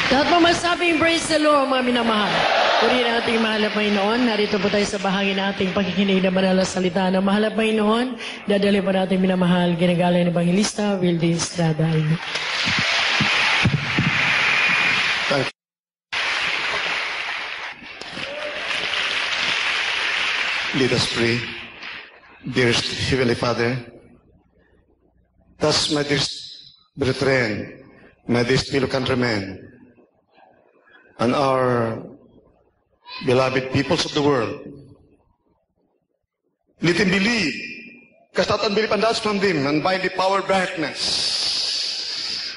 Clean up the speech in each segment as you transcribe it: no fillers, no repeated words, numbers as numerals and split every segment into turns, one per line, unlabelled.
Lahat mo masabing praise the Lord, mga minamahal. Purihin ang ating mahal na Panginoon. Narito po tayo sa bahagi ng ating pagkikinig na banal na salita ng mahal na Panginoon. Dadali po natin minamahal, ginagalang ng Evangelista, Wildy Estrada.
Thank you. Let us pray. Dearest Heavenly Father, thus my dearest brethren, my dearest fellow countrymen, and our beloved peoples of the world, let him believe, cast out unbelief and doubts from them, and by the power of darkness,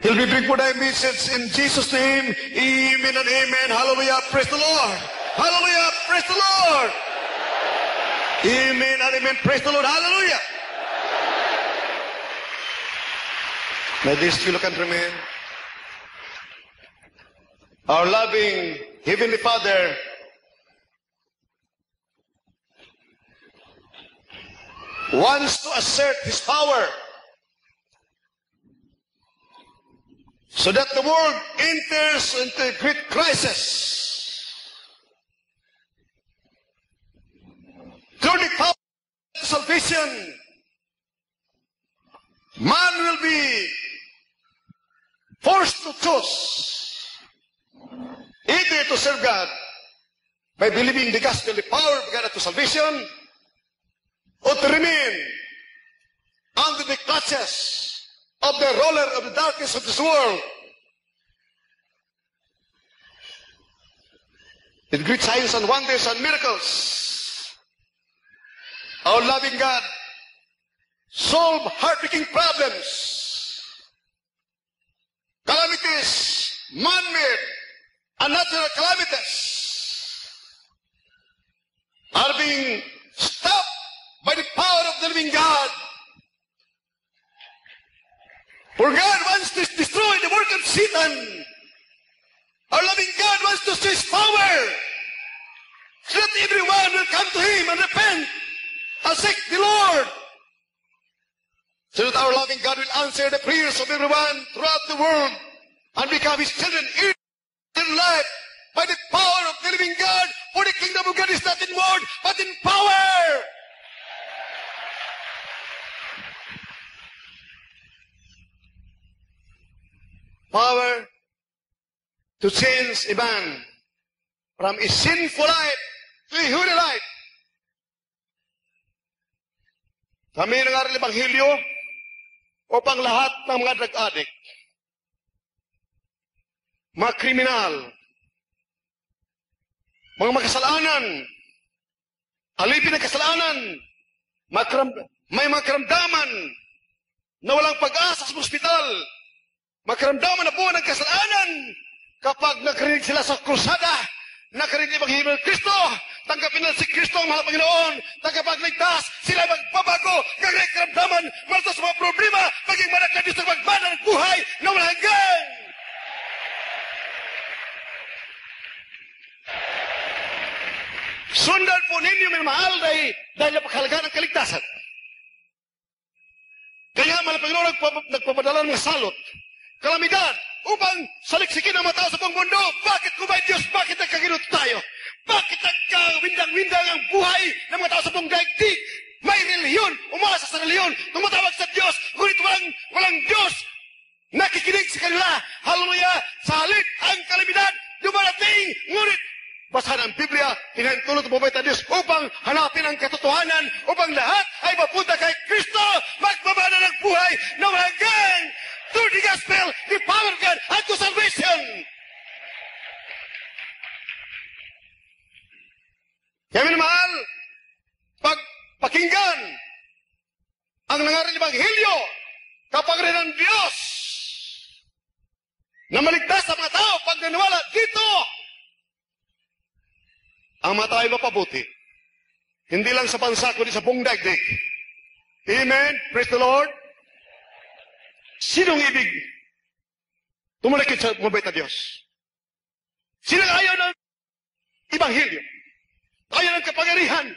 he'll be bring for thy message in Jesus' name. Amen and amen. Hallelujah. Praise the Lord. Hallelujah. Praise the Lord. Amen and amen. Praise the Lord. Hallelujah. My dearest fellow countrymen, our loving Heavenly Father wants to assert His power so that the world enters into a great crisis. Through the power of salvation, man will be forced to choose either to serve God by believing the gospel, the power of God to salvation, or to remain under the clutches of the ruler of the darkness of this world. With great signs and wonders and miracles, our loving God solve heartbreaking problems, calamities, man-made, and natural calamities are being stopped by the power of the living God. For God wants to destroy the work of Satan. Our loving God wants to show His power so that everyone will come to Him and repent and seek the Lord. So that our loving God will answer the prayers of everyone throughout the world and become His children in life by the power of the living God. For the kingdom of God is not in word, but in power. Power to change a man from a sinful life to a holy life. Kami nangaral ng Ebanghelyo upang lahat ng mga drug addict, mga kriminal, mga makasalanan, alipin ng kasalanan, may mga karamdaman na walang pag-asa sa ospital, makaramdaman na po ng kasalanan kapag nakarinig sila sa krusada, nakarinig ng Ebanghelyo ng Kristo, tanggapin nila si Kristo ang mahal Panginoon, tagapagligtas, sila magbabago, kagay karamdaman, malta sa mga problema, maging manakadis sa magbana ng buhay na walang hanggan. Sundan po ninyo, may mahal, dahil napakahalaga ng kaligtasan. Kaya mahal Panginoon nagpapadala ng mga salot, kalamidad, upang saliksikin ang mga tao sa buong mundo. Bakit kumay Diyos? Bakit nagkaginuto tayo? Bakit nagkawindang-windang ang buhay ng mga tao sa buong daigdig? May reliyon, umasa sa reliyon, tumatawag sa Diyos, ngunit walang Diyos nakikinig sa kanila. Hallelujah! Sa halip ang kalamidad, dumarating, ngunit basahan ang Biblia, hinahintulot ang buhay ng Diyos upang hanapin ang katotohanan, upang lahat ay mapunta kay Kristo, magbabana ng buhay na walang hanggan. Through the gospel, the power of God unto salvation. Kaya minamahal, pakinggan ang nangaral ng Ebanghelyo, kapangyarihan ng Diyos na maligtas sa mga tao pag naniwala dito. Ang mga tao ay mapabuti. Hindi lang sa bansa, kundi sa buong daigdig. Amen. Praise the Lord. Sinong ibig tumalakit sa mabait na Diyos? Sinong ayaw ng Ebanghelyo? Ayaw ng kapangyarihan?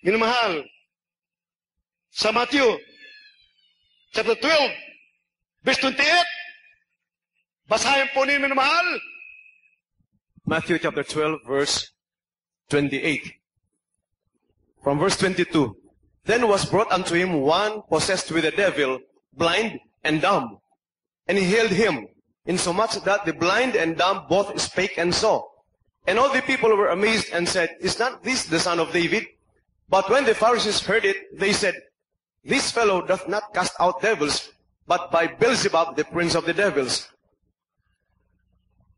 Minamahal, sa Matthew chapter 12, verse 28. Basahin po ninyo minamahal.
Matthew chapter 12, verse 28. From verse 22. Then was brought unto him one possessed with a devil, blind and dumb. And he healed him, insomuch that the blind and dumb both spake and saw. And all the people were amazed and said, Is not this the son of David? But when the Pharisees heard it, they said, This fellow doth not cast out devils, but by Beelzebub, the prince of the devils.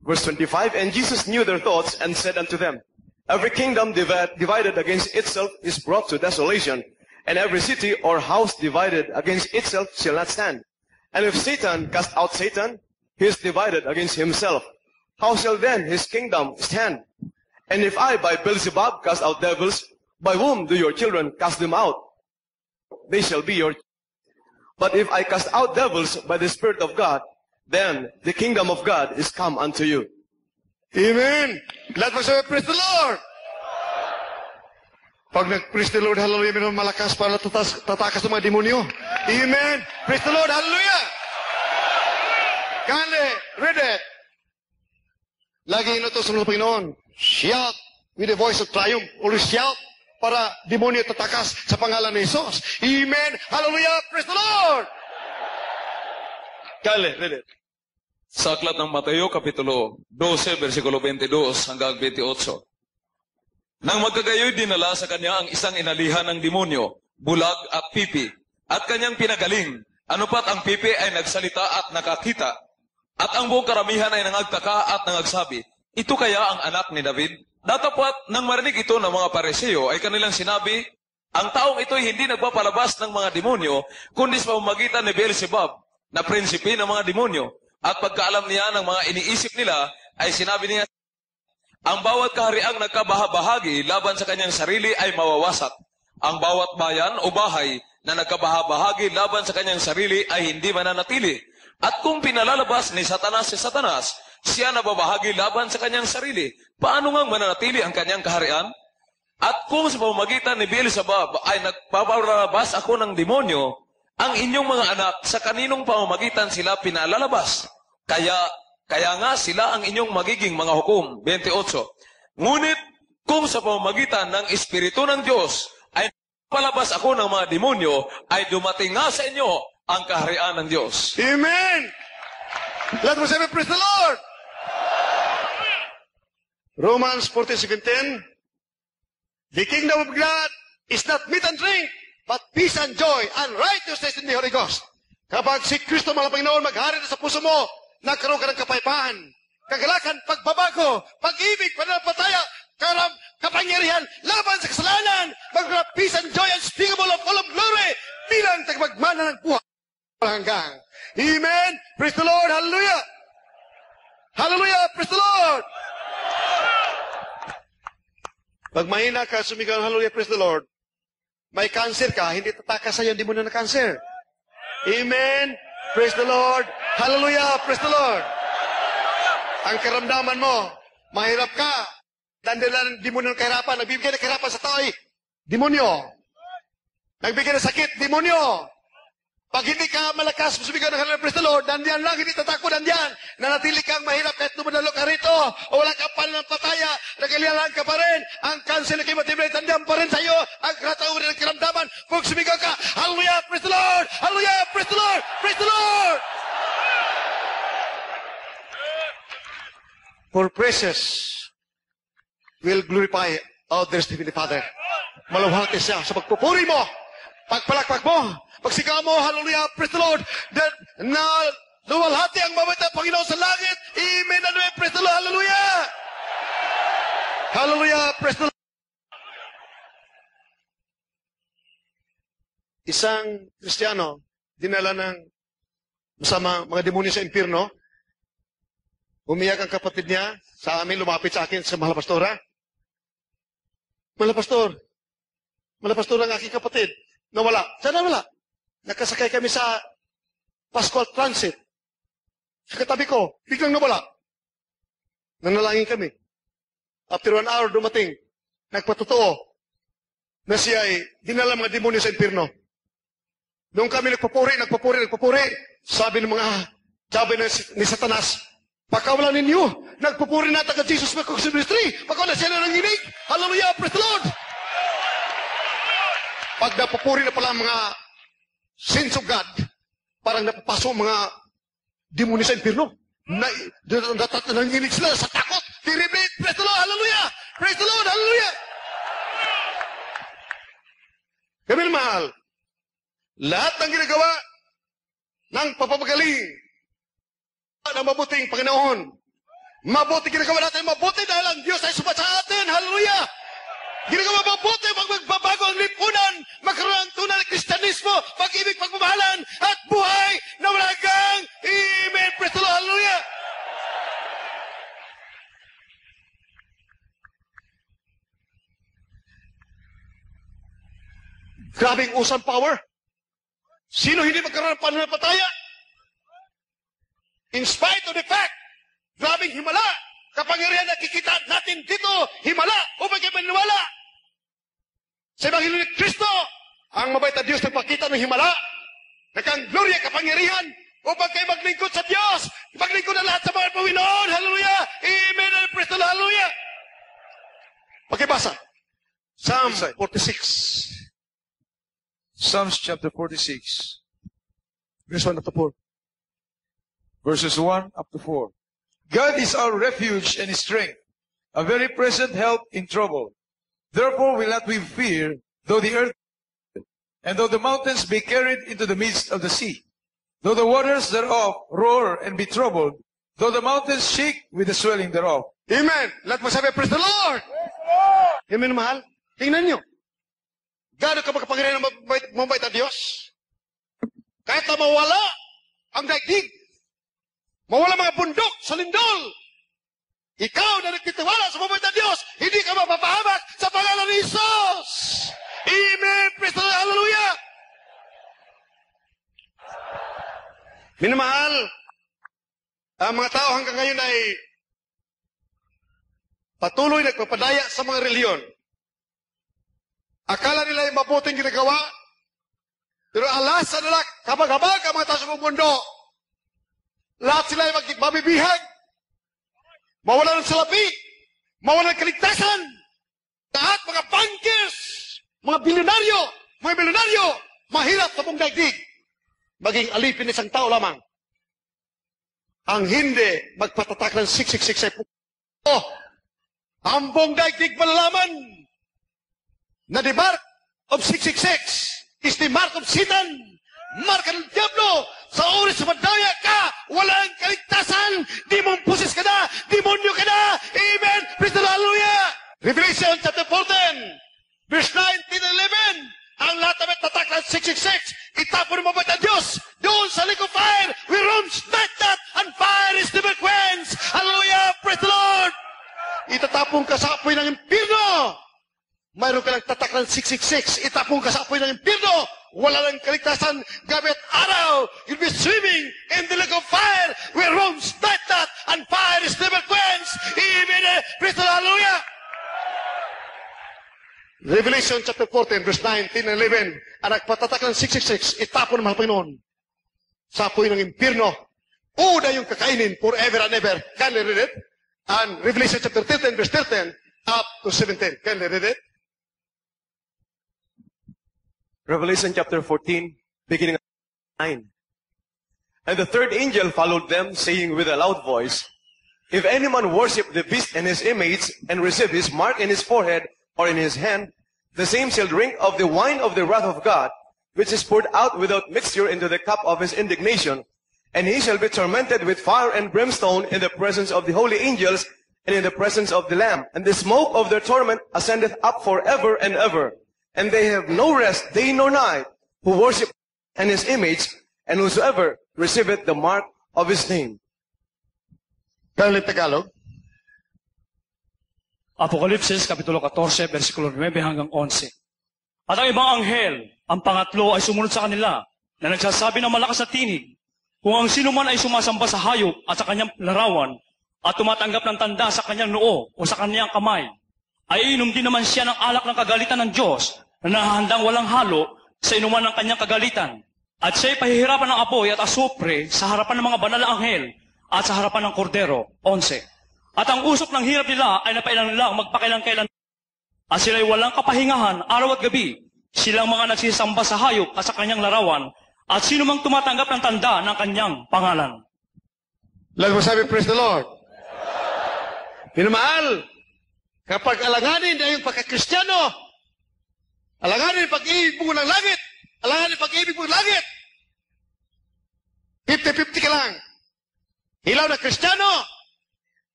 Verse 25, And Jesus knew their thoughts, and said unto them, Every kingdom divided against itself is brought to desolation, and every city or house divided against itself shall not stand. And if Satan cast out Satan, he is divided against himself. How shall then his kingdom stand? And if I by Beelzebub cast out devils, by whom do your children cast them out? They shall be your. But if I cast out devils by the Spirit of God, then the kingdom of God is come unto you.
Amen. Lahat magsabi, praise the Lord. Pag nag-praise the Lord, hallelujah, mayroon malakas para tatakas ng mga demonyo. Amen. Praise the Lord, hallelujah. Kale, read it. Lagi ito sa mga Panginoon. Shout with a voice of triumph. Always shout para demonyo tatakas sa pangalan ni Jesus. Amen. Hallelujah. Praise the Lord. Kale, read it.
Sa aklat ng Mateo, Kapitulo 12, versikulo 22 hanggang 28. Nang magkagayoy dinala sa kanya ang isang inalihan ng demonyo, bulag at pipi, at kanyang pinagaling. Ano pat ang pipi ay nagsalita at nakakita. At ang buong karamihan ay nangagtaka at nangagsabi, ito kaya ang anak ni David? Datapwat nang marinig ito ng mga Pariseo ay kanilang sinabi, ang taong ito ay hindi nagpapalabas ng mga demonyo, kundi sa pamamagitan ni Beelzebub, na prinsipe ng mga demonyo. At pagkaalam niya ng mga iniisip nila, ay sinabi niya, ang bawat kahariang nagkabahabahagi laban sa kanyang sarili ay mawawasak. Ang bawat bayan o bahay na nagkabahabahagi laban sa kanyang sarili ay hindi mananatili. At kung pinalalabas ni Satanas si Satanas, siya nababahagi laban sa kanyang sarili. Paano ngang mananatili ang kanyang kaharian? At kung sa pamamagitan ni Beelzebub ay nagpapalabas ako ng demonyo, ang inyong mga anak, sa kaninong pamamagitan sila pinalalabas? Kaya nga sila ang inyong magiging mga hukom. 28. Ngunit kung sa pamamagitan ng Espiritu ng Diyos ay palabas ako ng mga demonyo, ay dumating nga sa inyo ang kaharian ng Diyos.
Amen. Let us say, praise the Lord. Romans 14:17. The kingdom of God is not meat and drink, but peace and joy and righteousness in the Holy Ghost. Kapag si Kristo mga Panginoon maghari na sa puso mo, nagkaroon ka ng kapayapaan, kagalakan, pagbabago, pag-ibig, pananampalataya, kapangyarihan, laban sa kasalanan, magkaroon peace and joy unspeakable of full of glory, bilang tagapagmana ng buhay hanggang. Amen. Praise the Lord. Hallelujah. Hallelujah. Praise the Lord. Pag mahina ka, sumigaw, hallelujah, praise the Lord. May cancer ka, hindi tatakas sa'yo, hindi mo na cancer. Amen. Praise the Lord. Hallelujah. Praise the Lord. Ang karamdaman mo, mahirap ka. Dandalan, di mo na kahirapan. Nagbibigay ng kahirapan sa tao, demonyo. Nagbibigay ng sakit, demonyo. Pag hindi ka malakas, sumigaw ng hallelujah, praise the Lord, nandiyan lang, hindi tatakbo, nandiyan. Nanatili kang mahirap kahit dumadalo ka rito, o wala kang pananampataya, nagalialan ka pa rin. Ang cancel na kimatibay, nandiyan pa rin sa'yo. Ang kataurin ng kiramdaman, kung sumigaw ka, hallelujah, praise the Lord, hallelujah, praise the Lord, praise the Lord. For praises will glorify our dear Heavenly Father. Maluwalhati siya sa pagpupuri mo, pagpalakpak mo, pagsigaw mo, hallelujah, praise the Lord, na luwalhati ang mabait na Panginoon sa langit. Amen, hallelujah, praise the Lord, hallelujah. Hallelujah, praise the Lord. Isang Kristiyano, dinala ng masama mga demonyo sa impyerno. Umiyak ang kapatid niya sa amin, lumapit sa akin sa mahal pastora. Mahal pastor ang aking kapatid. Nawala. Saan nawala? Nakasakay kami sa Pascual Transit. Sa katabi ko, biglang nawala. Nanalangin kami. After 1 hour, dumating. Nagpatotoo na siya ay dinala mga demonyo sa impyerno. Nung kami nagpupuri, sabi ni Satanas, pagkawalan ninyo, nagpupuri na taga Jesus Christ Ministry, pagkawalan siya na nanginig. Hallelujah, praise the Lord. Pag napupuri na pala ang mga sins of God, parang napapasok ang mga demoni sa impyerno. Nanginig sila sa takot. Tiribit, praise the Lord, hallelujah. Praise the Lord, hallelujah. Kami mahal, lahat ng ginagawa ng papapagaling ng mabuting Panginoon. Mabuti ginagawa natin, mabuti dahil ang Diyos ay sumat sa atin. Hallelujah! Ginagawa mabuti, magbabago ang lipunan, magkaroon ng tunay na Kristiyanismo, pag-ibig, pagmamahalan, at buhay na wala hanggang. Amen! Praise the Lord! Hallelujah! Grabing usang power. Sino hindi magkaroon ng pananampalataya? In spite of the fact, grabing himala, kapangyarihan na kikita natin dito, himala, upang kayo maniwala. Sa Ebanghelyo ni Kristo, ang mabait na Diyos nagpakita ng himala, nakang gloria, kapangyarihan, upang kayo maglingkod sa Diyos, maglingkod na lahat sa mga Panginoon. Hallelujah! Amen! Praise the Lord! Hallelujah! Pakibasa. Psalm 46.
Psalms chapter 46,
Verse 1 up to 4.
verses 1 up to 4. God is our refuge and strength, a very present help in trouble. Therefore will not we fear, though the earth and though the mountains be carried into the midst of the sea, though the waters thereof roar and be troubled, though the mountains shake with the swelling thereof.
Amen! Lahat masabi, praise the Lord! Amen, mahal. Tingnan nyo. Gano'n ka magkapangyarihan ng mabait na Diyos? Kahit na mawala ang daigdig, mawala mga bundok sa lindol, ikaw na nagtitiwala sa mabait na Diyos, hindi ka mapapahamak sa pangalan ni Jesus! Amen! Praise the Lord! Hallelujah! Minamahal, ang mga tao hanggang ngayon ay patuloy nagpapadaya sa mga reliyon. Akala nila ay mabuting ginagawa, pero alas sa nila, kabag-habag ang mga tao sa buong mundo. Lahat sila ay mabibihag, mawala ng salapi, mawala ng kaligtasan. Lahat mga bankers, mga milyonaryo, mahirap sa buong daigdig. Maging alipin isang tao lamang. Ang hindi magpatatak ng 666 ay ang buong daigdig malalaman na the mark of 666 is the mark of Satan. Marka ng Diablo. Sa oras sa madaya ka, walang kaligtasan. Demon possessed ka na. Demonyo ka na. Amen. Praise the Lord. Hallelujah. Revelation chapter 14, verse 19 and 11. Ang lahat ng tatak ng 666, itapon ng mabait na Diyos. Doon sa lake of fire, we roam like that, and fire is never quenched. Hallelujah. Praise the Lord. Itatapon ka sa apoy ng impyerno. Mayroon ka lang tatak ng 666, itapong ka sa apoy ng impyerno, wala lang kaligtasan, gabi at araw, you'll be swimming in the lake of fire, where roams like that, and fire is never quenched. Amen. Praise the Lord. Hallelujah. Revelation chapter 14, verse 19 and 11, ang nagpatatak ng 666, itapon ng mga Panginoon sa apoy ng impyerno. Una yung kakainin forever and ever. Can you read it? And Revelation chapter 13, verse 13, up to 17. Can you read it?
Revelation chapter 14, beginning at 9. And the third angel followed them, saying with a loud voice, If any man worship the beast and his image, and receive his mark in his forehead or in his hand, the same shall drink of the wine of the wrath of God, which is poured out without mixture into the cup of his indignation. And he shall be tormented with fire and brimstone in the presence of the holy angels and in the presence of the Lamb. And the smoke of their torment ascendeth up forever and ever. And they have no rest day nor night, who worship and his image, and whosoever receiveth the mark of his name.
Kailan Tagalog?
Apokalipsis, Kapitulo 14, versikulo 9 hanggang 11. At ang ibang anghel, ang pangatlo ay sumunod sa kanila, na nagsasabi ng malakas na tinig, kung ang sino man ay sumasamba sa hayop at sa kanyang larawan, at tumatanggap ng tanda sa kanyang noo o sa kanyang kamay, ay inom din naman siya ng alak ng kagalitan ng Diyos, na nahahandang walang halo sa inuman ng kanyang kagalitan. At siya'y pahihirapan ng apoy at asupre sa harapan ng mga banal na anghel at sa harapan ng kordero. 11. At ang usok ng hirap nila ay napailan nilang magpakailan-kailan. At sila'y walang kapahingahan araw at gabi. Silang mga nagsisamba sa hayop at sa kanyang larawan at sino mang tumatanggap ng tanda ng kanyang pangalan.
Lahat mo sabi, praise the Lord. Minamahal, kapag alanganin na yung pagkakristyano, alanganin yung pag-ibig mo ng langit, alanganin yung pag-ibig mo ng langit, 50-50 ka lang. Hilaw na kristyano,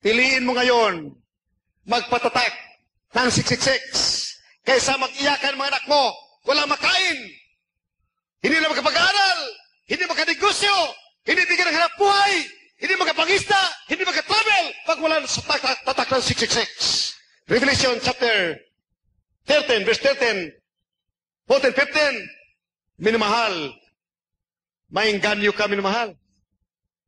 piliin mo ngayon magpatatak ng 666 kaysa mag-iyakan mga anak mo, walang makain, hindi na makapag-aaral, hindi makadegosyo, hindi bigyan ng hanap buhay, hindi makapangista, hindi makatravel pag wala sa tatak ng 666. Revelation chapter 13, verse 13, 14, 15, minamahal, maingganyo ka minamahal.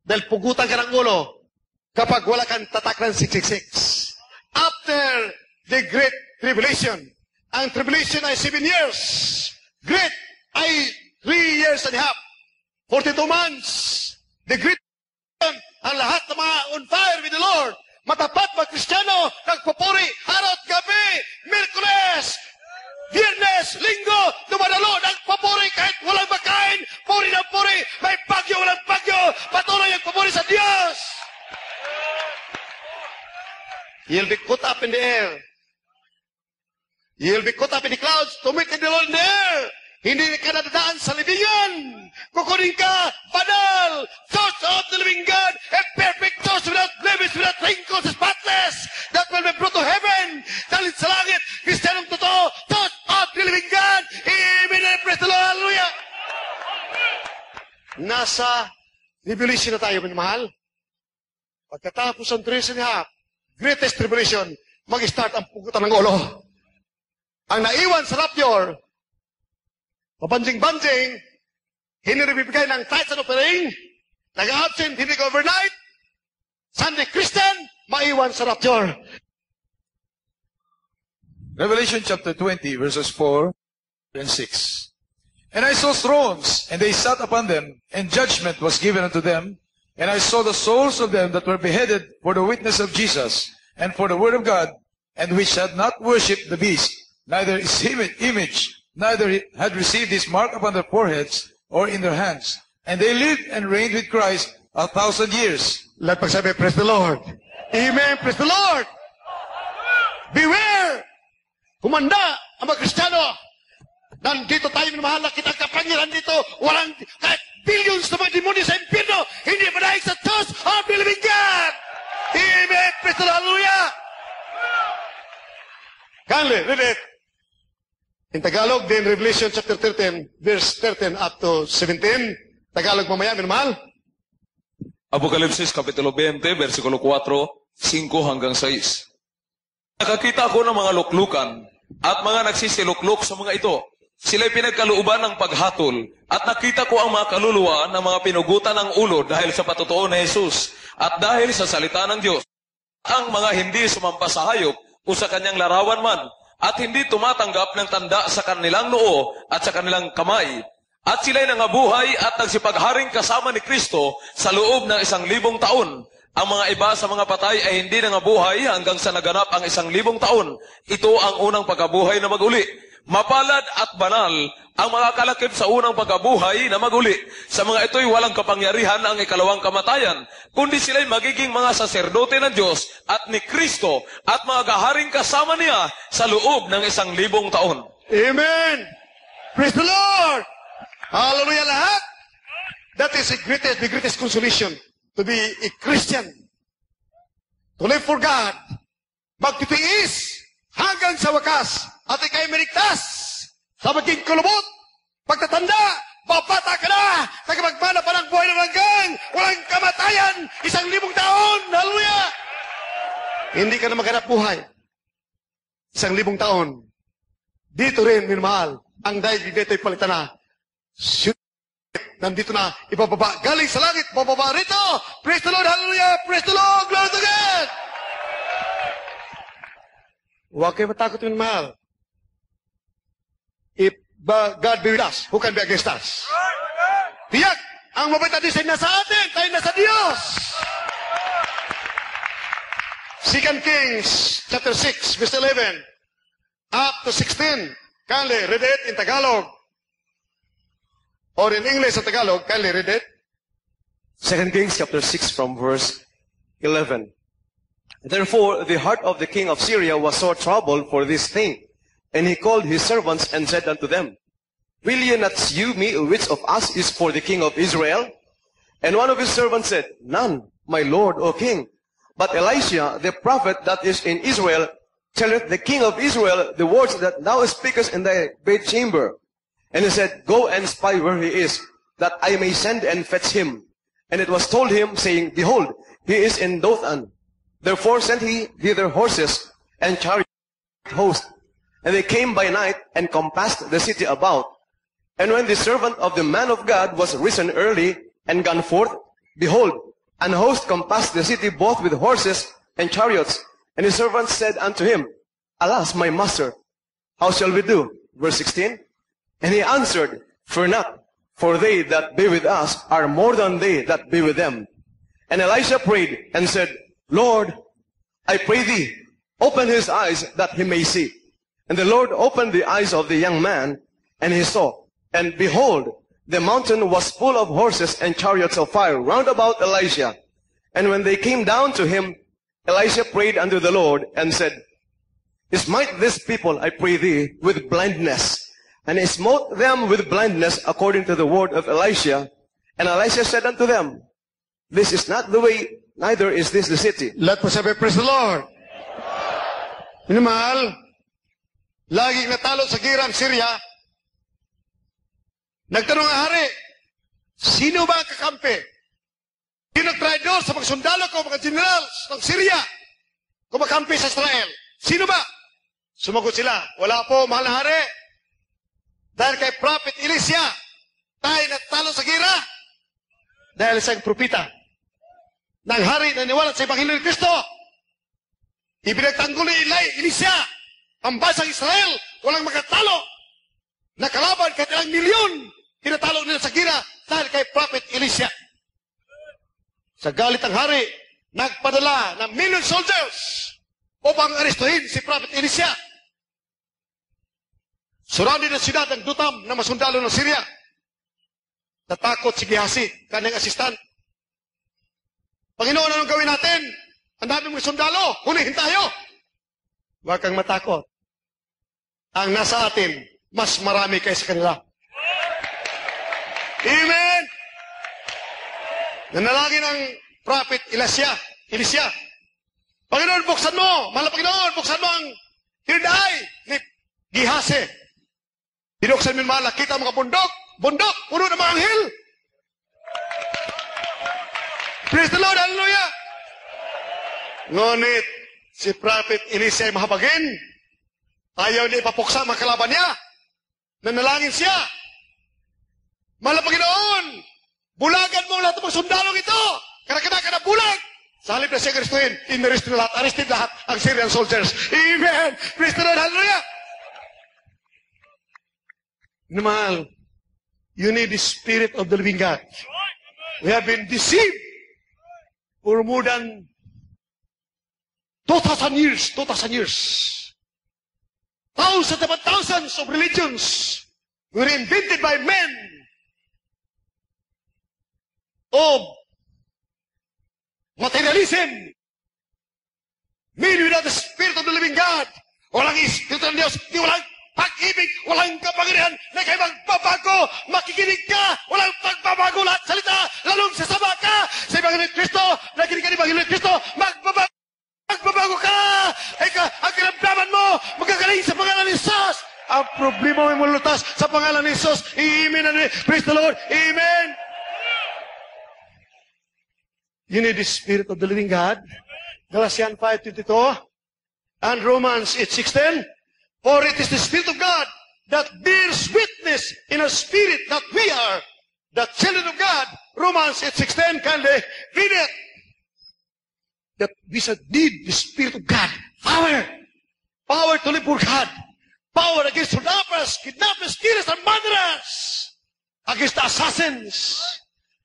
Dahil pugutan ka ng ulo kapag wala kang tatak ng 666. After the Great Tribulation, ang tribulation ay 7 years. Great ay 3 years and a half. 42 months. The Great Tribulation, ang lahat ng mga on fire with the Lord. Matapat mga Kristiyano, nagpupuri, araw at gabi, Miyerkules, Biyernes, Linggo, dumadalo, nagpupuri kahit walang makain, puri ng puri, may bagyo, walang bagyo, patuloy ang pupuri sa Diyos. You'll be caught up in the air. You'll be caught up in the clouds to meet the Lord in the air. Hindi ka nadadaan sa libingan. Kukunin ka, banal, source of the living God, a perfect source without blemish, without wrinkles, spotless, that will be brought to heaven. Dahil sa langit, Kristiyanong totoo, source of the living God. Amen and praise the Lord. Hallelujah. Nasa tribulation na tayo, minamahal. Pagkatapos ang 3 and a half, greatest tribulation, mag-start ang pugutan ng ulo. Ang naiwan sa rapture, pabanjing-banjing, hindi nabibigay ng tithes and offering, nag-absent, hindi ka overnight, Sunday Christian, maiwan sa rapture.
Revelation chapter 20, verses 4 and 6. And I saw thrones, and they sat upon them, and judgment was given unto them. And I saw the souls of them that were beheaded for the witness of Jesus, and for the word of God, and which had not worshipped the beast, neither his image, neither had received his mark upon their foreheads or in their hands. And they lived and reigned with Christ 1,000 years.
Let pagsabi, praise the Lord. Amen, praise the Lord. Beware! Humanda ang mga Kristiyano. Nandito tayo, minamahal na kitang kapangyarihan dito. Walang, kahit billions na mga demonyo sa impyerno, hindi manahig sa Diyos ang bilibing God. Amen, praise the Lord, hallelujah. Kindly, read it. In Tagalog, then Revelation chapter 13, verse 13 up to 17. Tagalog mamaya, minamahal.
Apokalipsis Kapitulo 20, versikulo 4, 5 hanggang 6. Nakakita ko ng mga luklukan at mga nagsisilukluk sa mga ito. Sila'y pinagkalooban ng paghatol at nakita ko ang mga kaluluwa ng mga pinugutan ng ulo dahil sa patutuo ni Jesus at dahil sa salita ng Diyos. Ang mga hindi sumampa sa hayop o sa kanyang larawan man at hindi tumatanggap ng tanda sa kanilang noo at sa kanilang kamay. At sila'y nangabuhay at nagsipagharing kasama ni Kristo sa loob ng 1,000 taon. Ang mga iba sa mga patay ay hindi nangabuhay hanggang sa naganap ang 1,000 taon. Ito ang unang pagkabuhay na maguli. Mapalad at banal ang mga kalakip sa unang pagkabuhay na maguli. Sa mga ito'y walang kapangyarihan ang ikalawang kamatayan, kundi sila'y magiging mga saserdote ng Diyos at ni Kristo at mga gaharing kasama niya sa loob ng 1,000 taon.
Amen! Praise the Lord! Hallelujah lahat! That is the greatest consolation to be a Christian. To live for God. Magtitiis hanggang sa wakas at ikay merigtas sa maging kulubot. Pagtatanda, babata ka na, nagmagmana pa ng buhay ng langgang, walang kamatayan, 1,000 taon. Hallelujah! Hindi ka na maghanap buhay. 1,000 taon. Dito rin, minamahal, ang daigdig dito'y palitan na. Nandito na, ibababa, galing sa langit, bababa rito. Praise the Lord, hallelujah, praise the Lord, glory to God. Huwag kayo matakot, minamahal. If God be with us, who can be against us? Tiyak, ang mabait na Diyos ay nasa atin, tayo nasa Diyos. 2 Kings chapter 6, verse 11 up to 16. Kindly read it in Tagalog. Or in English or Tagalog, kindly read it.
2 Kings chapter 6 from verse 11. Therefore, the heart of the king of Syria was sore troubled for this thing. And he called his servants and said unto them, Will ye not shew me which of us is for the king of Israel? And one of his servants said, None, my lord, O king. But Elisha, the prophet that is in Israel, telleth the king of Israel the words that thou speakest in thy bedchamber. And he said, Go and spy where he is, that I may send and fetch him. And it was told him, saying, Behold, he is in Dothan. Therefore sent he thither horses and chariot host. And they came by night and compassed the city about. And when the servant of the man of God was risen early and gone forth, behold, an host compassed the city both with horses and chariots. And his servant said unto him, Alas, my master, how shall we do? Verse 16. And he answered, Fear not, for they that be with us are more than they that be with them. And Elisha prayed and said, Lord, I pray thee, open his eyes that he may see. And the Lord opened the eyes of the young man, and he saw. And behold, the mountain was full of horses and chariots of fire round about Elisha. And when they came down to him, Elisha prayed unto the Lord and said, Smite this people, I pray thee, with blindness. And he smote them with blindness according to the word of Elisha. And Elisha said unto them, This is not the way, neither is this the city.
Let po sabi, praise the Lord. Minamahal, laging natalo sa girang Syria. Nagtanong ang hari, sino ba ang kakampi? Sino nag-traidor sa mga sundalo ko, mga generals ng Syria, kumakampi sa Israel? Sino ba? Sumagot sila, wala po, mahal na hari. Dahil kay Prophet Elisha, tayo natalo sa gira. Dahil sa propita ng hari na niwalat sa Ebanghelyo ni Kristo. Ibinagtanggol ni Elisha, ang bansang Israel, walang makatalo. Nakalaban kahit ilang milyon, tinatalo nila sa gira dahil kay Prophet Elisha. Sa galit ng hari, nagpadala ng million soldiers upang arestuhin si Prophet Elisha. Surrounded ang siyudad ng Dutam na masundalo ng Syria. Natakot si Gehazi, kanyang asistant. Panginoon, anong gawin natin? Ang daming mga sundalo, hulihin tayo. Huwag kang matakot. Ang nasa atin, mas marami kaysa kanila. Amen! Nanalangin ng Prophet Elisha. Panginoon, buksan mo! Mahal na Panginoon, buksan mo ang third eye ni Gehazi. Binuksan mo yung mahal, nakita mga bundok, puno ng mga anghel. Praise the Lord, hallelujah! Ngunit, si Prophet Elisha ay mahabagin. Ayaw niya ipapuksa ang kalaban niya. Nanalangin siya. Mahal na Panginoon, bulagan mo lahat ng mga sundalong ito. Karakana ka na bulag. Sa halip na siya Kristuhin, arrested lahat ang Syrian soldiers. Amen! Praise the Lord, hallelujah! Mahal, you need the Spirit of the living God. We have been deceived for more than 2,000 years. Thousands upon thousands of religions were invented by men of materialism. Men without the Spirit of the living God. Walang Espiritu ng Diyos, walang pag-ibig, walang kapangyarihan na kayo magbabago. Makikinig ka, walang pagbabago lahat salita, lalong sasama ka sa Ebanghelyo ni Kristo, nakinig ka ni Ebanghelyo ni Kristo, magbabago ka. Ang kinamdaman mo, magagaling sa pangalan ni Jesus. Ang problema mo ay malulutas sa pangalan ni Jesus. Amen. Praise the Lord. Amen. You need the Spirit of the living God. Galatians 5:22 and Romans 8:16. For it is the Spirit of God that bears witness in our spirit that we are the children of God. Romans 8:16, kindly read it. That we should need the Spirit of God. Power to live for God. Power against kidnappers, killers, and murderers. against the assassins,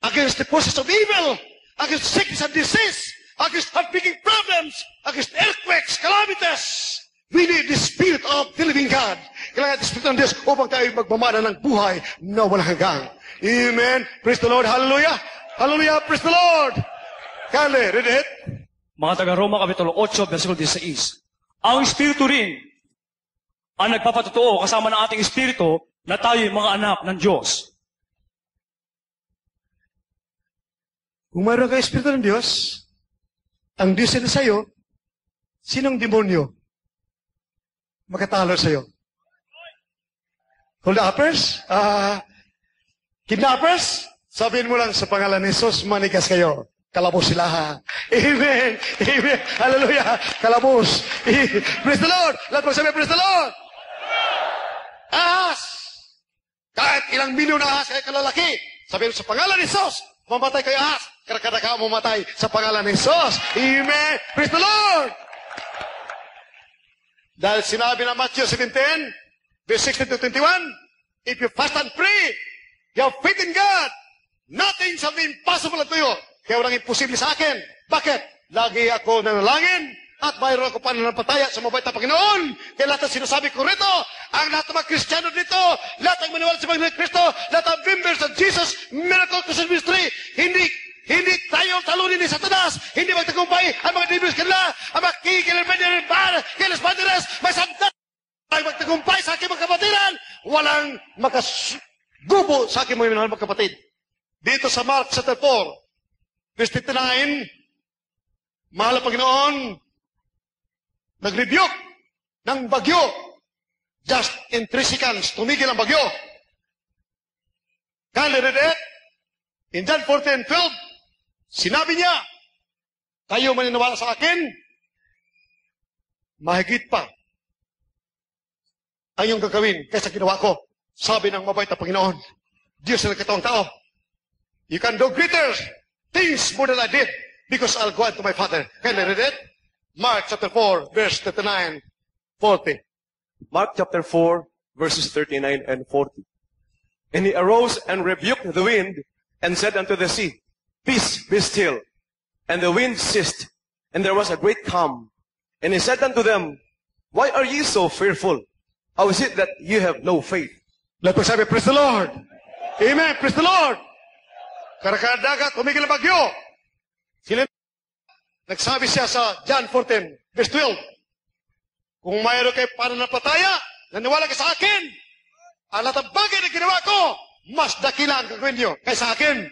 against the forces of evil, against sickness and disease, against heartbreaking problems, against earthquakes, calamities. We need the Spirit of the living God. Kailangan the Spirit ng Diyos upang tayo magmamana ng buhay na walang hanggang. Amen. Praise the Lord. Hallelujah. Hallelujah. Praise the Lord. Kale, read it.
Mga taga-Roma Kapitulo 8, versikulo 16. Ang Espiritu rin ang nagpapatotoo kasama ng ating Espiritu na tayo mga anak ng Diyos.
Kung mayroon kayo Espiritu ng Diyos, ang Diyos na sa'yo, sinong demonyo makatalo sa'yo? Hold uppers? Kidnappers? Sabihin mo lang sa pangalan ni Jesus, manigas kayo. Kalabos sila ha. Amen. Amen. Hallelujah. Kalabos. Praise the Lord. Lahat mo sabi, praise the Lord. Ahas. Kahit ilang milyon na ahas, kahit kalalaki. Sabihin mo sa pangalan ni Jesus, mamatay kayo ahas. Karakada ka mamatay sa pangalan ni Jesus. Amen. Praise the Lord. Dahil sinabi na Matthew 17, verse 16 to 21, if you fast and pray, you have faith in God, nothing shall be impossible unto you. Kaya walang imposible sa akin. Bakit? Lagi ako nanalangin at mayroon ako pananampalataya sa mabait na Panginoon. Kaya lahat ng sinasabi ko rito, ang lahat ng mga Kristiyano dito, lahat ng maniwala sa Panginoon Kristo, lahat ng members of Jesus Miracle Christian Ministry, hindi tayo talunin ni Satanas, hindi magtagumpay ang mga demons kanila, ang mga kikilis banderas, may sandat, ay magtagumpay sa aking mga kapatiran, walang makasubo sa aking mga minahal mga kapatid. Dito sa Mark chapter 4, verse 59, mahal na Panginoon, nag-rebuke ng bagyo. Just in 3 seconds, tumigil ang bagyo. Can you read it? In John 14:12, sinabi niya, kayo maniniwala sa akin, mahigit pa ang iyong gagawin kaysa ginawa ko. Sabi ng mabait na Panginoon, Diyos na nagkataong tao, you can do greater things more than I did because I'll go unto my Father. Can you read it? Mark chapter 4, verse 39, 40.
Mark chapter 4, verses 39 and 40. And he arose and rebuked the wind and said unto the sea, Peace, be still. And the wind ceased, and there was a great calm. And he said unto them, Why are ye so fearful? How is it that you have no faith?
Let us say, praise the Lord. Amen, praise the Lord. Karakadagat, tumigil ang bagyo. Sila, nagsabi siya sa John 14, verse 12, kung mayroon kayo pananampalataya, naniwala ka sa akin, ang lahat ng bagay na ginawa ko, mas dakila ang gagawin niyo kaysa akin.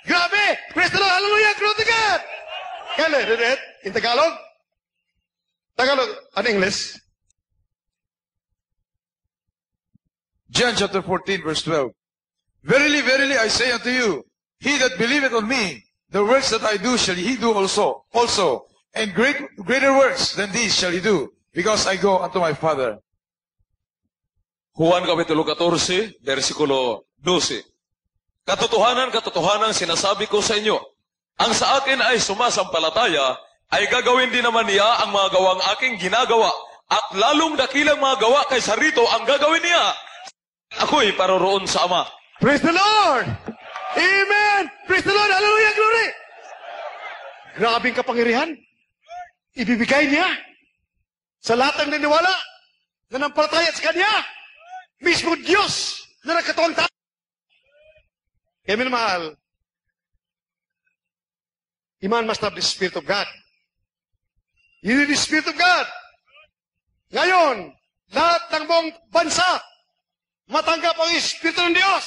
Grabe! Praise the Lord! Hallelujah! Glory to God! Can I read it in Tagalog? Tagalog and English.
John chapter 14, verse 12. Verily, verily, I say unto you, he that believeth on me, the works that I do shall he do also. And greater works than these shall he do, because I go unto my Father.
Juan Kapitulo 14, versikulo 12. Katotohanan, sinasabi ko sa inyo, ang sa akin ay sumasampalataya, ay gagawin din naman niya ang mga gawang aking ginagawa, at lalong dakilang mga gawa kaysa rito ang gagawin niya. Ako'y paroroon sa Ama.
Praise the Lord! Amen! Praise the Lord! Hallelujah! Glory! Grabing kapangyarihan. Ibibigay niya sa lahat ng naniwala na nampalataya sa Kanya. Mismo Diyos na nagkataong tao. Kaya minamahal, Iman must have the Spirit of God. You need the Spirit of God. Ngayon, lahat ng buong bansa, matanggap ang Espiritu ng Diyos.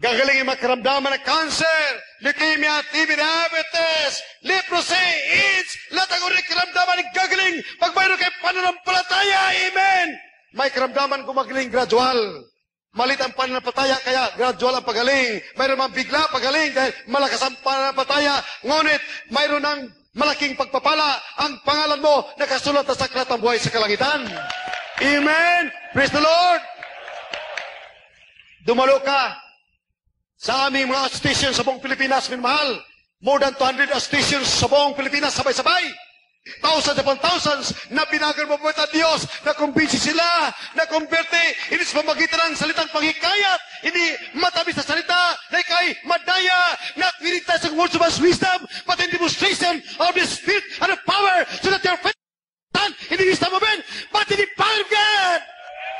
Gagalingin magkaramdaman ng cancer, leukemia, TB, diabetes, leprosy, AIDS, lahat ang uring karamdaman ng gagaling pag mayroon kayo pananampalataya. Amen! May karamdaman gumagaling gradual. Malit ang pananampalataya, kaya gradual ang pagaling. Mayroon mang bigla pagaling dahil malakas ang pananampalataya. Ngunit, mayroon ng malaking pagpapala ang pangalan mo nakasulat sa aklat ng buhay sa kalangitan. Amen! Praise the Lord! Dumalo ka sa aming mga stations sa buong Pilipinas, minamahal. More than 200 stations sa buong Pilipinas, sabay-sabay. thousands upon thousands na binagal mo po ng Diyos, na kumbinsi sila, na kumberte, hindi sa pamagitan ng salitang panghikayat, hindi matamis na salita, na ikay madaya, not winning tayo sa words of man's wisdom, but in demonstration of the Spirit and the power, so that your faith in the wisdom of men, but in the power of God,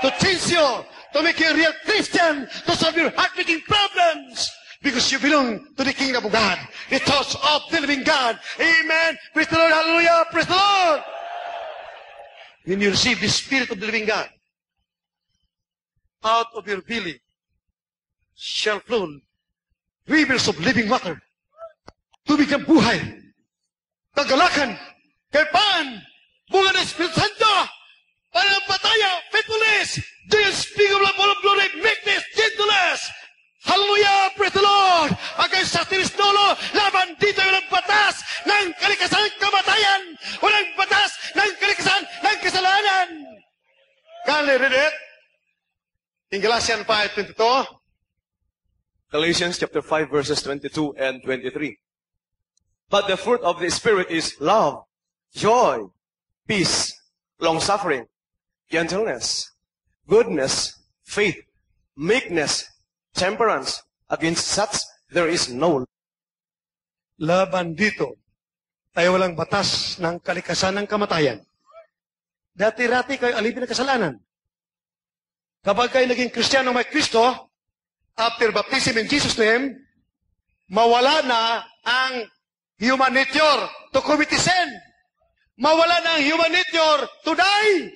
to change you, to make you a real Christian, to solve your heartbreaking problems, because you belong to the kingdom of God, the thoughts of the living God. Amen. Praise the Lord. Hallelujah. Praise the Lord. When you receive the Spirit of the living God, out of your belly shall flow rivers of living water. Tubig ng buhay, kagalakan, kaypaan, bunga ng Espiritu Santo, panampalataya, faithfulness, joy unspeakable, full of glory, meekness, gentleness. Hallelujah! Praise the Lord! Hanggang sa tirisnolo, laban dito yung batas ng kalikasan ng kamatayan! Walang batas ng kalikasan ng kasalanan! Can you read it? In Galatians 5:22.
Galatians chapter 5 verses 22 and 23. But the fruit of the Spirit is love, joy, peace, long-suffering, gentleness, goodness, faith, meekness, temperance. Against such there is no.
Laban dito ay walang batas ng kalikasan ng kamatayan. Dati-rati kayo alipin ng kasalanan. Kapag kayo naging Kristiyano may Kristo, after baptism in Jesus' name, mawala na ang human nature to commit sin. Mawala na ang human nature to die.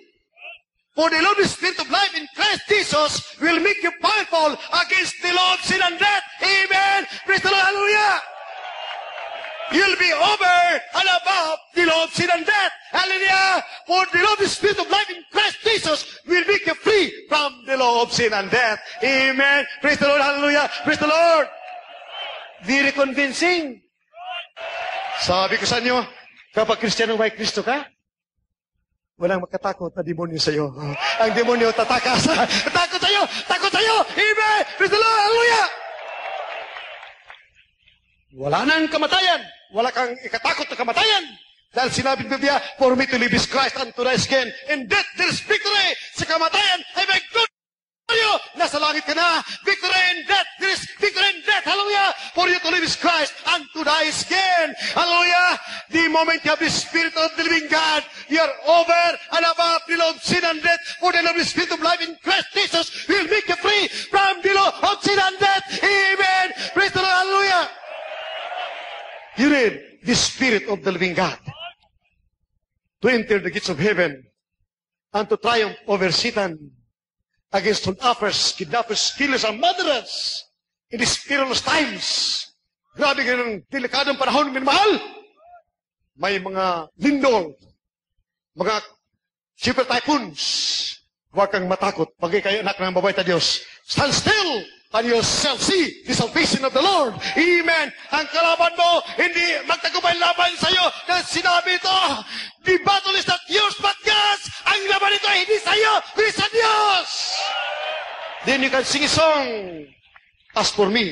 For the Lord Spirit of life in Christ Jesus will make you powerful against the law of sin and death. Amen. Praise the Lord. Hallelujah. You'll be over and above the law of sin and death. Hallelujah. For the Lord Spirit of life in Christ Jesus will make you free from the law of sin and death. Amen. Praise the Lord. Hallelujah. Praise the Lord. Very convincing. Sabi ko sa inyo, kapag Kristiyano may Kristo ka, walang makatakot na demonyo sa iyo. Ang demonyo tatakas. Takot sa iyo! Takot sa iyo! Amen! Praise the Lord! Hallelujah! Wala nang kamatayan. Wala kang ikatakot na kamatayan. Dahil sinabi ng Biblia, for me to live is Christ and to rise again. In death there is victory. Sa kamatayan ay may good you. Nasa langit ka na. Victory in death. There is victory in death. Hallelujah. For you to live is Christ and to die is gain. Hallelujah. The moment you have the Spirit of the living God, you are over and above the law of sin and death. For the Lord Spirit of life in Christ Jesus will make you free from the law of sin and death. Amen. Praise the Lord. Hallelujah. You need the Spirit of the living God to enter the gates of heaven and to triumph over Satan, against offers, kidnappers, killers, and murderers in these perilous times. Grabe ganun delikadong panahon, minamahal. May mga lindol, mga super typhoons. Huwag kang matakot pag kayo anak ng babae ta Diyos. Stand still and you shall see the salvation of the Lord. Amen. Ang kalaban mo, hindi magtagumpay laban sa iyo. Dahil sinabi ito, the battle is not yours but God's. Ang laban ito ay hindi sa iyo, kundi sa Diyos. Then you can sing a song. As for me,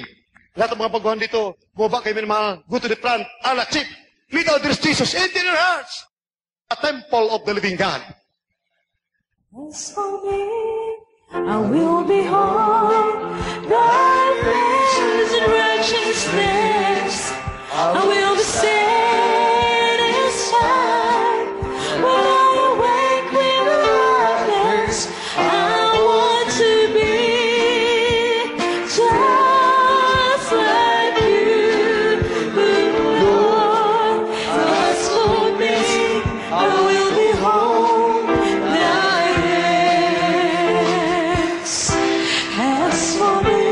lahat ng mga pagbuhan dito, bumaba kayo minamahal, go to the front, Allah, chip, lead out this Jesus into your hearts. A temple of the living God.
As for me, I will behold thy praises and righteousness. I will be satisfied when I awake with gladness. I want to be just like you, Lord. As for me, I will behold thy face. As for me,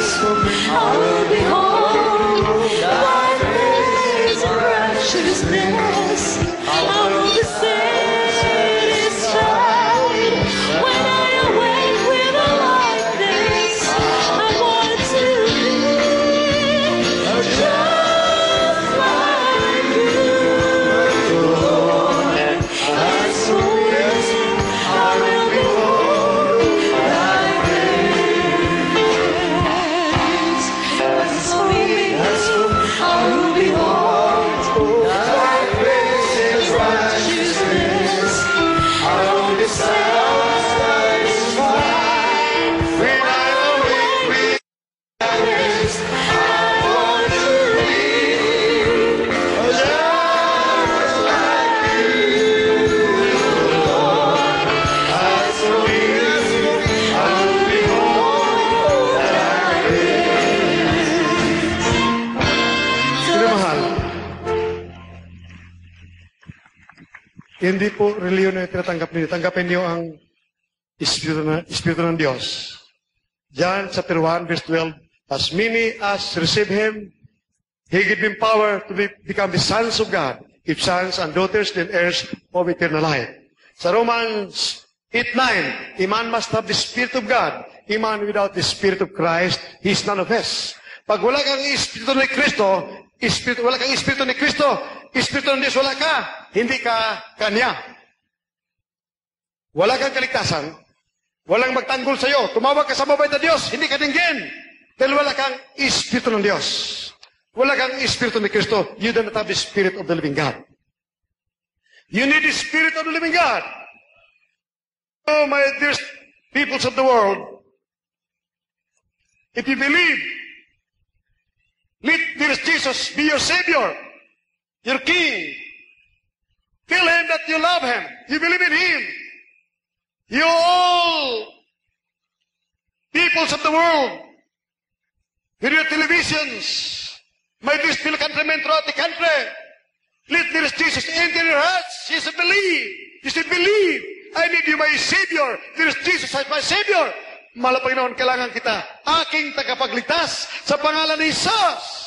I will behold thy praise and righteousness. I will be satisfied when I awake with a likeness. I want to be just like you, Lord. As for me, I will behold thy praise. As for me, I will behold thy praise and righteousness. I will be satisfied when I awake with likeness. I want to be just like you, Lord. As for me, I will behold thy praise.
Minamahal, hindi po reliyon na tinatanggap ninyo. Tanggapin niyo ang Espiritu ng Diyos. John chapter 1 verse 12, as many as receive Him, He gave them power to become the sons of God. If sons and daughters, then heirs of eternal life. Sa Romans 8:9, a man must have the Spirit of God. A man without the Spirit of Christ, he is none of us. Pag wala kang Espiritu ni Kristo, wala kang Espiritu ni Kristo, Espiritu ng Diyos, wala ka, hindi ka Kanya. Wala kang kaligtasan, walang magtanggol sa iyo, tumawag ka sa mabait na Diyos, hindi ka dinggin, dahil wala kang Espiritu ng Diyos. Wala kang Espiritu ni Kristo, you do not have the Spirit of the living God. You need the Spirit of the living God. Oh, my dear peoples of the world, if you believe, let dear Jesus be your Savior, your King. Tell Him that you love Him. You believe in Him. You all peoples of the world, with your televisions, my dear still countrymen throughout the country, let dear Jesus enter your hearts. You should believe. You should believe. I need you, my Savior. Dear Jesus as my Savior. Mahal na Panginoon, kailangan kita, aking tagapagligtas sa pangalan ni Jesus.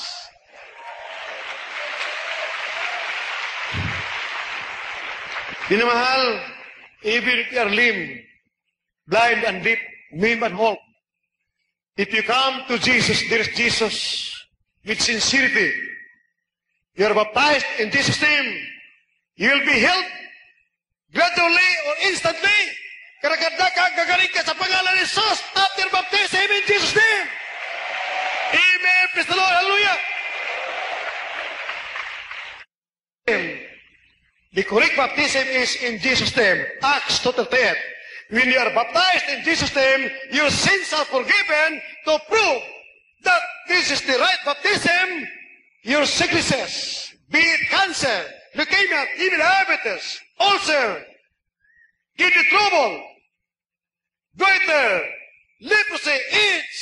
Minamahal, even if you are lame, blind and deaf, maimed and halt, if you come to Jesus, there is Jesus, with sincerity, you are baptized in Jesus' name, you will be healed gradually or instantly. Karaganda ka, gagaling ka sa pangalan ni Jesus after baptism in Jesus' name. Amen. Praise the Lord. Hallelujah. The correct baptism is in Jesus' name. Acts 2:38. When you are baptized in Jesus' name, your sins are forgiven. To prove that this is the right baptism, your sicknesses, be it cancer, leukemia, even diabetes, ulcer, kidney trouble, goiter, leprosy, AIDS.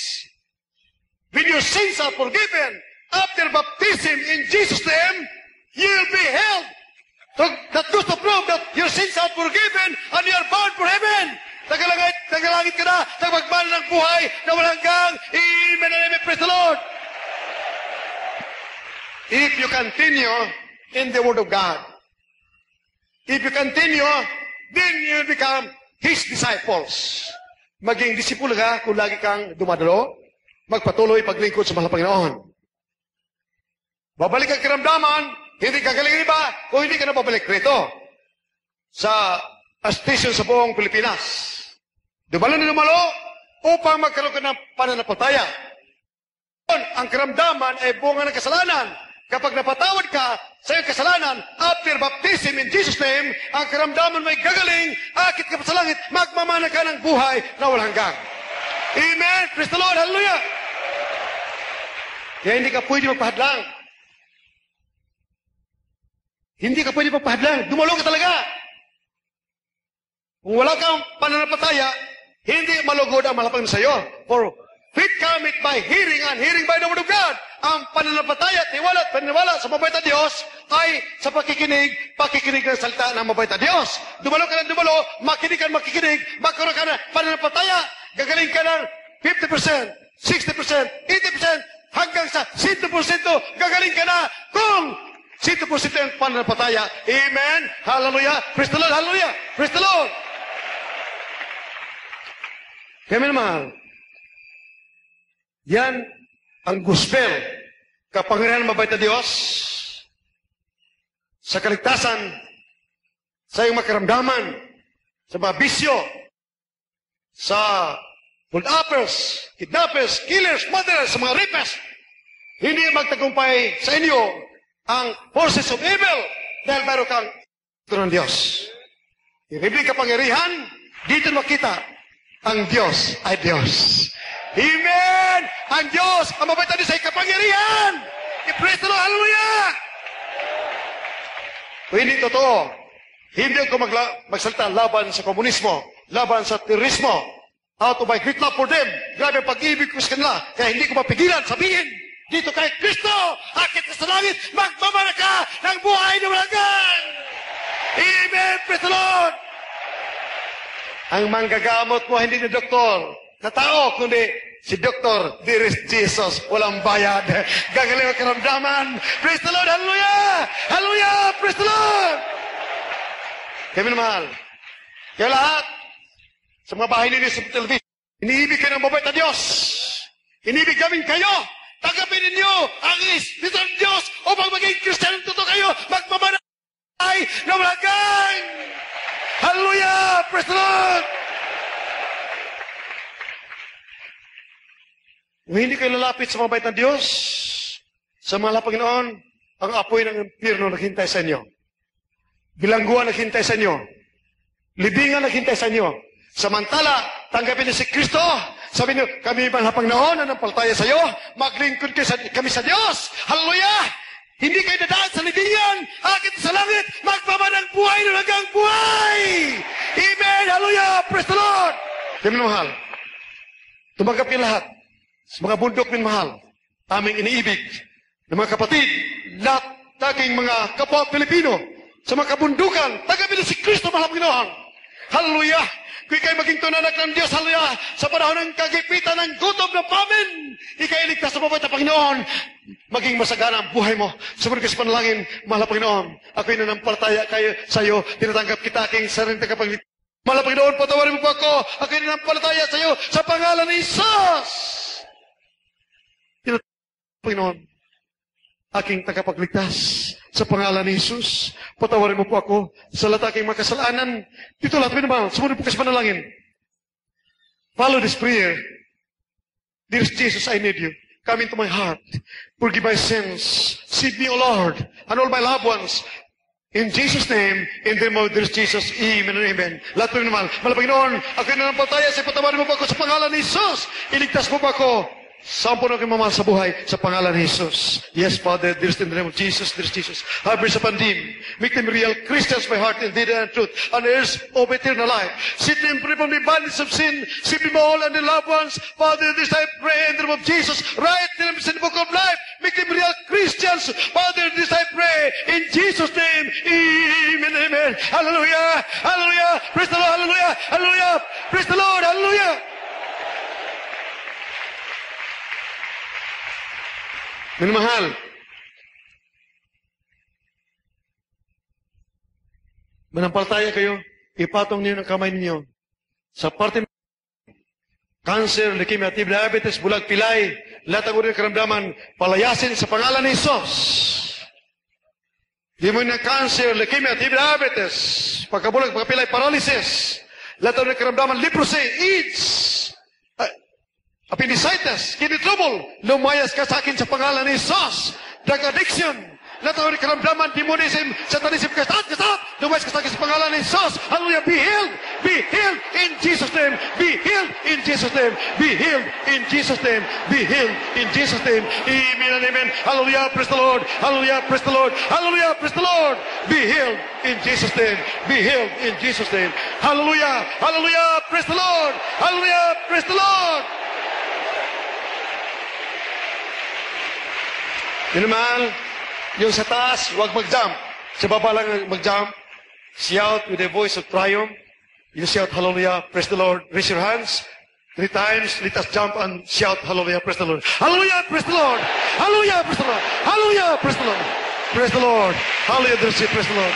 When your sins are forgiven, after baptism in Jesus' name, you'll be held. So that goes to prove that your sins are forgiven and you are bound for heaven. Tagalangit ka na, nagmagmahal ng buhay na walang hanggang. Amen and amen. Praise the Lord. If you continue in the Word of God, if you continue, then you will become His disciples. Maging disipulo ka kung lagi kang dumadalo, magpatuloy paglingkod sa mahal na Panginoon. Babalik ang kiramdaman, hindi ka galing iba kung hindi ka na babalik rito sa station sa buong Pilipinas. Dumalo na dumalo upang magkaroon ka ng pananampalataya. Ang karamdaman ay bunga ng kasalanan. Kapag napatawad ka sa iyong kasalanan, after baptism in Jesus' name, ang karamdaman may gagaling, akit ka pa sa langit, magmamana ka ng buhay na walang hanggang. Amen! Praise the Lord! Hallelujah! Kaya hindi ka pwede magpahadlang. Hindi ka pwede magpahadlang. Dumalo ka talaga. Kung wala kang pananampalataya, hindi malugod ang malapang sa iyo. For faith cometh by hearing and hearing by the word of God. Ang pananampalataya, tiwala at paniniwala sa mabait na Diyos ay sa pakikinig ng salita ng mabait na Diyos. Dumalo ka ng dumalo, makinig, magkaroon ka ng pananampalataya, gagaling ka ng 50%, 60%, 80%, hanggang sa 100% gagaling ka na kung 100% ang pananampalataya. Amen. Hallelujah. Praise the Lord. Hallelujah. Praise the Lord. Kaya minamahal, yan ang gospel, kapangyarihan ng mabait na Diyos sa kaligtasan, sa iyong makaramdaman, sa mga bisyo, sa hold-uppers, kidnappers, killers, murderers, sa mga rapers. Hindi magtagumpay sa inyo ang forces of evil dahil mayroon kang ito ng Diyos. Yung bibling kapangyarihan, dito makita ang Diyos ay Diyos. Amen! Ang Diyos, ang mabait na Diyos ay kapangyarihan! I-praise the Lord! Hallelujah! Kung hindi totoo, hindi ako magsalita laban sa komunismo, laban sa terorismo, out of my great love for them. Grabe ang pag-ibig ko sa kanila, kaya hindi ko mapigilan sabihin, dito kay Kristo, akit ka sa langit, magmamana ka ng buhay na walang hanggan! Amen! Praise the Lord! Ang manggagamot mo, hindi ni doktor na tao, kundi si Dr. Dearest Jesus, walang bayad. Gagaling ang karamdaman. Praise the Lord! Hallelujah! Hallelujah! Praise the Lord! Kaya minamahal, kaya lahat sa mga bahay ninyo sa television, iniibig kayo ng mabait na Diyos. Iniibig namin kayo. Tanggapin ninyo ang Espiritu ng Diyos upang maging Kristiyanong totoo kayo. Magmamanay na walang hanggan. Hallelujah! Praise the Lord! Kung hindi kayo lalapit sa mabait na Diyos, sa mga Panginoon, ang apoy ng impyerno naghintay sa inyo. Bilangguan naghintay sa inyo. Libingan naghintay sa inyo. Samantala, tanggapin niyo si Kristo. Sabi niyo, kami man Panginoon, nanampalataya sa iyo, maglingkod kami sa Diyos. Hallelujah! Hindi kayo dadaan sa libingan, akit sa langit, magpamanang buhay na hanggang buhay! Amen! Hallelujah! Praise the Lord! Kaya minamahal, tumanggap kayo lahat sa mga bundok minamahal, aming iniibig ng mga kapatid, lahat taging mga kapwa Pilipino, sa mga kabundukan, tanggapin niyo si Kristo, mahal Panginoon. Hallelujah! Kung ikay maging tunanak ng Diyos, hallelujah, sa panahon ng kagipitan ng gutom na pamin, ikay iligtas sa mabait na Panginoon, maging masagana ang buhay mo. Sumunod ka sa panalangin, mahal na Panginoon, ako'y nanampalataya kayo sa iyo, tinatanggap kita aking sariling tagapagligtas. Mahal na Panginoon, patawarin mo po ako, ako'y nanampalataya sa iyo, sa pangalan ni Jesus. Tinatanggap Panginoon, aking tagapagligtas, sa pangalan ni Jesus, patawarin mo po ako sa lahat aking mga kasalanan. Dito lahat, minamahal, sumunod po ka sa panalangin. Follow this prayer. Dear Jesus, I need you. Come into my heart. Forgive my sins. Save me, O Lord, and all my loved ones. In Jesus' name, in the name of dear Jesus, amen and amen. Lahat po minamahal. Mahal Panginoon, ako yung nanampalataya sa patawarin mo po ako sa pangalan ni Jesus. Iligtas mo po ako. Sampo na kayo mamahal sa buhay sa pangalan ni Jesus. Yes, Father, dearest in the name of Jesus, dearest Jesus. Have mercy upon them. Make them real Christians by heart and deed and truth. And heirs of eternal life. Set them free from the bondage of sin. Save them all and their loved ones. Father, this I pray in the name of Jesus. Write them in the book of life. Make them real Christians. Father, this I pray in Jesus' name. Amen, amen. Hallelujah, hallelujah. Praise the Lord, hallelujah, hallelujah. Praise the Lord, hallelujah. Minamahal, manampalataya kayo, ipatong niyo ng kamay ninyo sa parte cancer, leukemia, diabetes, bulag, pilay, lahat ang uri ng karamdaman, palayasin sa pangalan ni Jesus. Di mo na cancer, leukemia, diabetes, pagkabulag, pagkapilay, paralysis, lahat ang uri ng karamdaman, leprosy, AIDS, appendicitis, kidney trouble, lumayas ka sa akin sa pangalan ni Jesus. Drug addiction, lahat ng karamdaman, demonism, satanism, kasat, lumayas ka sa akin sa pangalan ni Jesus. Hallelujah, be healed in Jesus' name, be healed in Jesus' name, be healed in Jesus' name, be healed in Jesus' name. Amen and amen. Hallelujah, praise the Lord. Hallelujah, praise the Lord. Hallelujah, praise the Lord. Be healed in Jesus' name, be healed in Jesus' name. Hallelujah, hallelujah, praise the Lord. Hallelujah, praise the Lord. Yun naman, yung sa taas, huwag mag-jump. Sa baba lang mag-jump. Shout with a voice of triumph. You shout, hallelujah, praise the Lord. Raise your hands. 3 times, let us jump and shout, hallelujah, praise the Lord. Hallelujah, praise the Lord. Hallelujah, praise the Lord. Hallelujah, praise the Lord. Praise the Lord. Hallelujah, there's praise the Lord.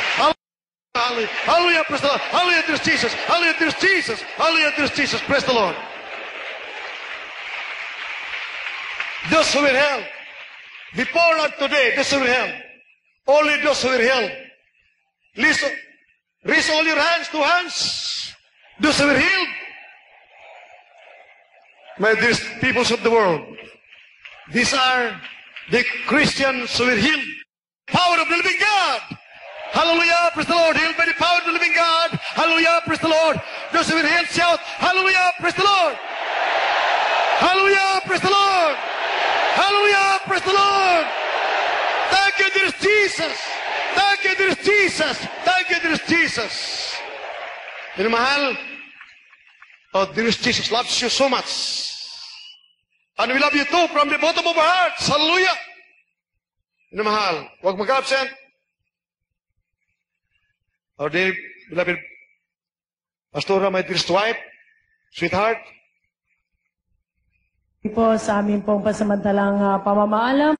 Hallelujah, hallelujah, praise the Lord. Hallelujah, there's Jesus. Hallelujah, there's Jesus. Hallelujah, there's Jesus. Praise the Lord. Those who will hell, before not today, those who will hell. Only those who will hell. Listen, raise all your hands, 2 hands. Those who will healed. My dear peoples of the world, these are the Christians who will healed. Power of the living God. Hallelujah, praise the Lord. Healed by the power of the living God. Hallelujah, praise the Lord. Those who will healed, shout, hallelujah, praise the Lord. Hallelujah, praise the Lord. Hallelujah, praise the Lord. Thank you, dear Jesus. Thank you, dear Jesus. Thank you, dear Jesus. Minamahal, oh, dear Jesus loves you so much. And we love you too from the bottom of our hearts. Hallelujah. Minamahal, huwag mag-absent. Our dear beloved Pastora, my dearest wife, sweetheart,
po sa aming pong pasamantalang pamamaalam.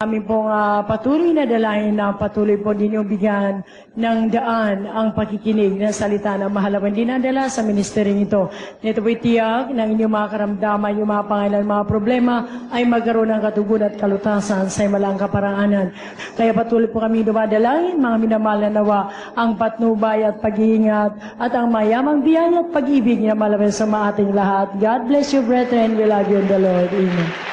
Aming pong patuloy na dalahin na patuloy po ninyong bigyan ng daan ang pakikinig ng salita ng mahalagang dinadala sa ministering ito. Nito po'y tiyak ng inyong mga karamdaman, inyong mga pangalan, mga problema ay magkaroon ng katugunan at kalutasan sa imalang kaparaanan. Kaya patuloy po kami dumadalangin, mga minamahal na nawa, ang patnubay at pag-iingat at ang mayamang biyaya at pag-ibig na malabas sa mga ating lahat. God bless you, brethren. We love you in the Lord. Amen.